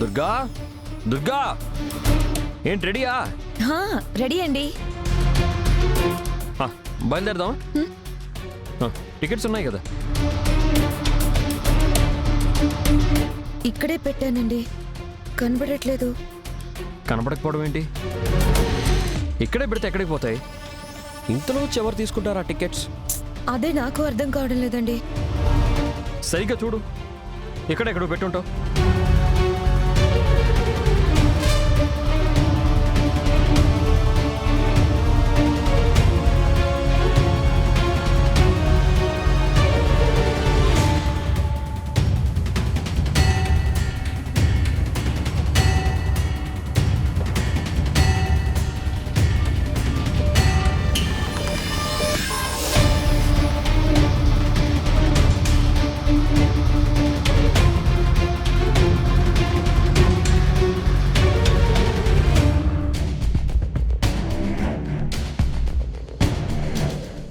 దుర్గా దుర్గా ఏంటి రెడీయా? రెడీ అండి. బయలుదేరదాం. టికెట్స్ ఉన్నాయి కదా? ఇక్కడే పెట్టానండి, కనబడట్లేదు. కనపడకపోవడం ఏంటి? ఇక్కడే పెడితే ఎక్కడికి పోతాయి? ఇంతలో ఎవరు తీసుకుంటారా టికెట్స్? అదే నాకు అర్థం కావడం లేదండి. సరిగ్గా చూడు, ఎక్కడెక్కడో పెట్టుంటావు.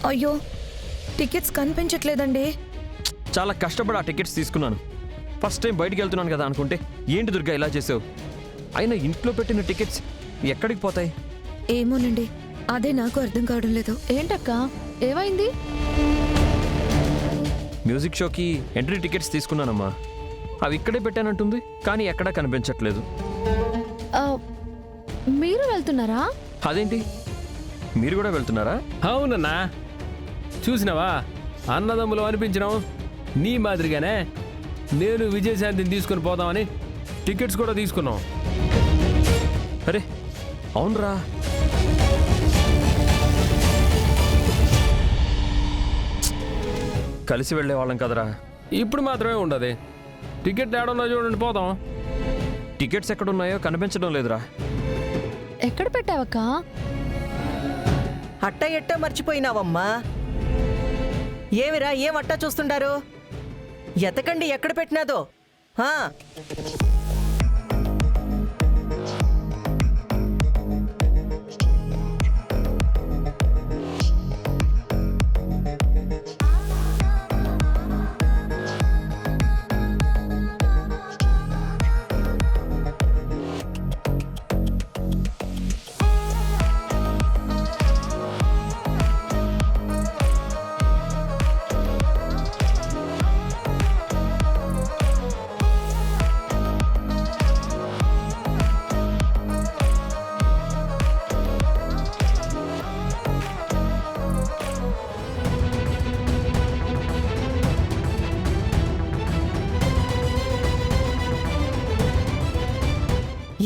అయ్యో, టికెట్స్ కనిపించట్లేదండి. చాలా కష్టపడి ఆ టికెట్స్ తీసుకున్నాను. ఫస్ట్ టైం బయటికి వెళ్తున్నాను కదా అనుకుంటే ఏంటి దుర్గా ఇలా చేసావు? అయినా ఇంట్లో పెట్టిన టికెట్స్ ఎక్కడికి పోతాయి? ఏమోనండి, అదే నాకు అర్థం కావడం లేదు. ఏంటక్క, ఏమైంది? మ్యూజిక్ షోకి ఎంట్రీ టికెట్స్ తీసుకున్నానమ్మా. అవి ఇక్కడే పెట్టానంటుంది, కానీ ఎక్కడా కనిపించట్లేదు. మీరు వెళ్తున్నారా? అదేంటి, మీరు కూడా వెళ్తున్నారా? అవునన్నా, చూసినావా అన్నదమ్ములు అనిపించినావు. నీ మాదిరిగానే నేను విజయశాంతిని తీసుకుని పోదామని టికెట్స్ కూడా తీసుకున్నాం. అరే అవునరా, కలిసి వెళ్ళే వాళ్ళం కదరా. ఇప్పుడు మాత్రమే ఉండదు. టికెట్ ఏడున్నా చూడండి, పోదాం. టికెట్స్ ఎక్కడున్నాయో కనిపించడం లేదురా. ఎక్కడ పెట్టావక్క? అట్ట ఎట్ట మర్చిపోయినావమ్మా? ఏమిరా, ఏం అట్టా చూస్తుండారు? ఎతకండి ఎక్కడ పెట్టినాదో.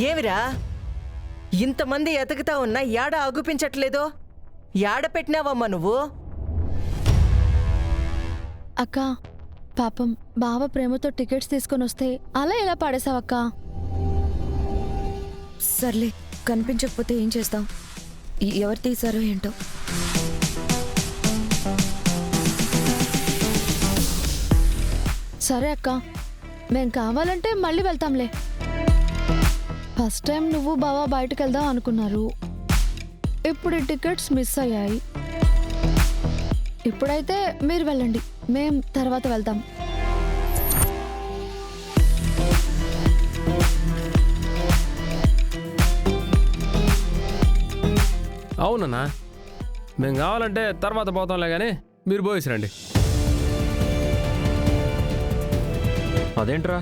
ఏమిరా, ఇంతమంది ఎతకుతా ఉన్నా యాడ అగుపించట్లేదో? యాడ పెట్టినావమ్మా నువ్వు? అక్క, పాపం బావ ప్రేమతో టికెట్స్ తీసుకొని వస్తే అలా ఎలా పాడేశావక్క? సర్లే, కనిపించకపోతే ఏం చేస్తాం? ఎవరు తీసారో ఏంటో. సరే అక్క, మేం కావాలంటే మళ్ళీ వెళ్తాంలే. ఫస్ట్ టైం నువ్వు బావ బయటకు వెళ్దాం అనుకున్నారు, ఇప్పుడు ఈ టికెట్స్ మిస్ అయ్యాయి. ఇప్పుడైతే మీరు వెళ్ళండి, మేం తర్వాత వెళ్తాం. అవునన్నా, మేము కావాలంటే తర్వాత పోతాంలే, కానీ మీరు పోయేసిరండి. అదేంట్రా,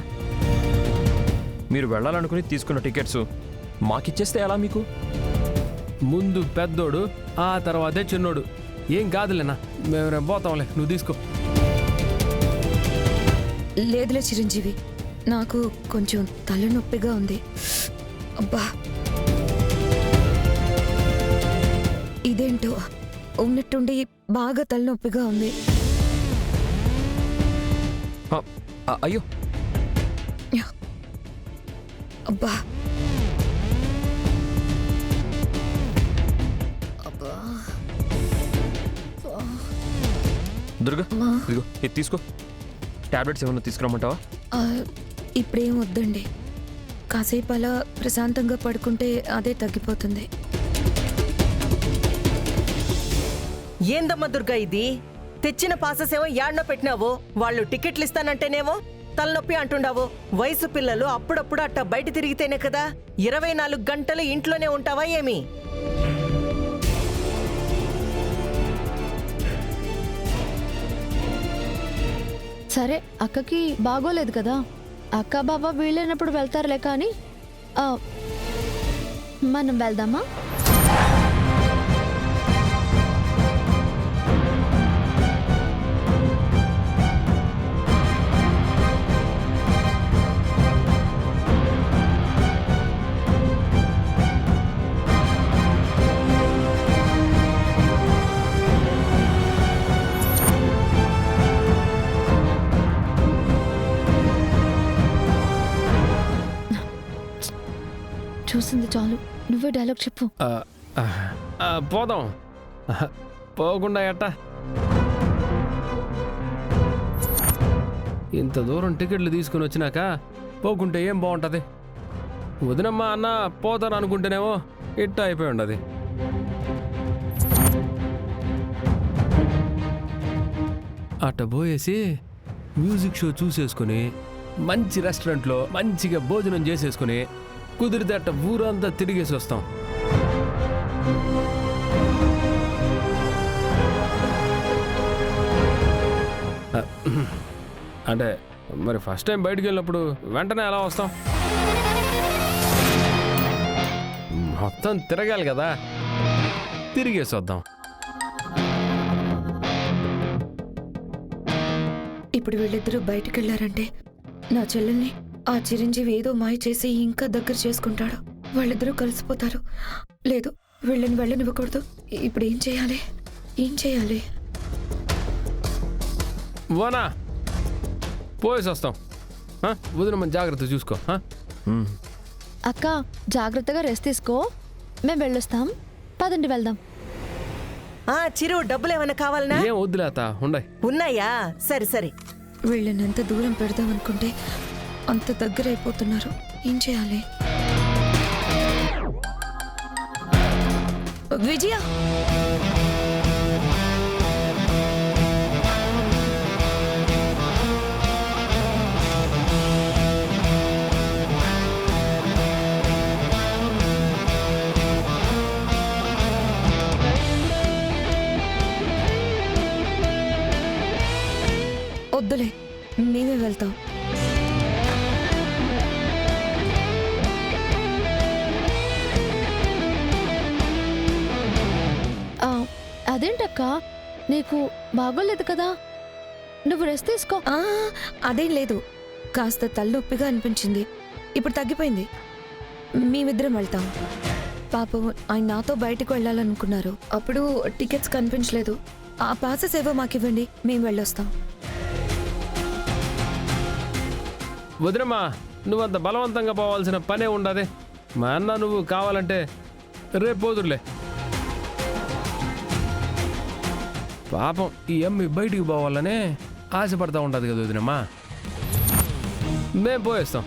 మీరు వెళ్ళాలనుకుని తీసుకున్న టికెట్స్ మాకిచ్చేస్తే ఎలా మీకు? ముందు పెద్దోడు, ఆ తర్వాతే చిన్నోడు. ఏం కాదులేనా, మేము రేపు పోతాంలే, నువ్వు తీసుకో. లేదులే చిరంజీవి, నాకు కొంచెం తలనొప్పిగా ఉంది. అబ్బా, ఇదేంటో ఉన్నట్టుండి బాగా తలనొప్పిగా ఉంది. అయ్యో, అబ్బా అబ్బా, దుర్గా ఇదిగో ఇది తీసుకో. టాబ్లెట్స్ ఏమన్నా తీసుకురమ్మంటావా? ఇప్పుడేం వద్దండి, కాసేపు అలా ప్రశాంతంగా పడుకుంటే అదే తగ్గిపోతుంది. ఏందమ్మా దుర్గా ఇది? తెచ్చిన పాసెస్ ఏమో యాడ్నో పెట్టినావు, వాళ్ళు టికెట్లు ఇస్తానంటేనేమో తలనొప్పి అంటుండావు? వయసు పిల్లలు అప్పుడప్పుడు అట్టా బయట తిరిగితేనే కదా 24 గంటలు ఇంట్లోనే ఉంటావా ఏమి? సరే అక్కకి బాగోలేదు కదా, అక్క బావ వీళ్ళైనప్పుడు వెళ్తారులే కానీ ఆ, మనం వెళ్దామా? చూసింది చాలు, నువ్వే డైలాగ్ చెప్పు. పోదాం. పోకుండా ఎట్ట? ఇంత దూరం టికెట్లు తీసుకుని వచ్చినాక పోకుంటే ఏం బాగుంటుంది? వదినమ్మ అన్న పోతాను అనుకుంటేనేమో ఇట్ట అయిపోయి ఉండదు. అట్ట పోయేసి మ్యూజిక్ షో చూసేసుకుని మంచి రెస్టారెంట్లో మంచిగా భోజనం చేసేసుకుని కుదిరితే అట్ట ఊరంతా తిరిగేసి వస్తాం. అంటే మరి ఫస్ట్ టైం బయటికి వెళ్ళినప్పుడు వెంటనే ఎలా వస్తాం? మొత్తం తిరగాలి కదా, తిరిగేసి వద్దాం. ఇప్పుడు వీళ్ళిద్దరూ బయటికి వెళ్ళారంటే నా చెల్లెల్ని ఆ చిరంజీవి ఏదో మాయ చేసి ఇంకా దగ్గర చేసుకుంటాడు. వాళ్ళిద్దరూ కలిసిపోతారు. లేదు, వీళ్ళని వెళ్ళనివ్వకూడదు. ఇప్పుడు ఏం చేయాలి? ఏం చేయాలి? వానా పోయేసి వస్తాం. వదిన మన జాగ్రత్త చూసుకో. అక్క జాగ్రత్తగా రెస్ట్ తీసుకో, మేము వెళ్ళొస్తాం. పదండి వెళ్దాం. చిరు, డబ్బులు ఏమైనా కావాలనా? ఏం వద్దులేత ఉండయి. ఉన్నాయా? సరే సరే. వీళ్ళని ఎంత దూరం పెడదాం అనుకుంటే అంత దగ్గర అయిపోతున్నారు. ఏం చేయాలి? విజయ, వద్దులే, మేమే వెళ్తాం. అదేంటక్క, నీకు బాగోలేదు కదా, నువ్వు రెస్ట్ తీసుకో. అదేం లేదు, కాస్త తలనొప్పిగా అనిపించింది. ఇప్పుడు తగ్గిపోయింది. మేమిద్దరం వెళ్తాం. పాపం ఆయన నాతో బయటకు వెళ్ళాలనుకున్నారు. అప్పుడు టికెట్స్ కనిపించలేదు. ఆ పాసెస్ ఏవో మాకివ్వండి, మేము వెళ్ళొస్తాం. వదినమ్మా, నువ్వంత బలవంతంగా పోవాల్సిన పనే ఉండదే. మా అన్న నువ్వు కావాలంటే రేపు పోదురులే. పాపం ఈ అమ్మి బయటికి పోవాలనే ఆశపడతా ఉండదు కదా వదినమ్మా. మేం పోయేస్తాం.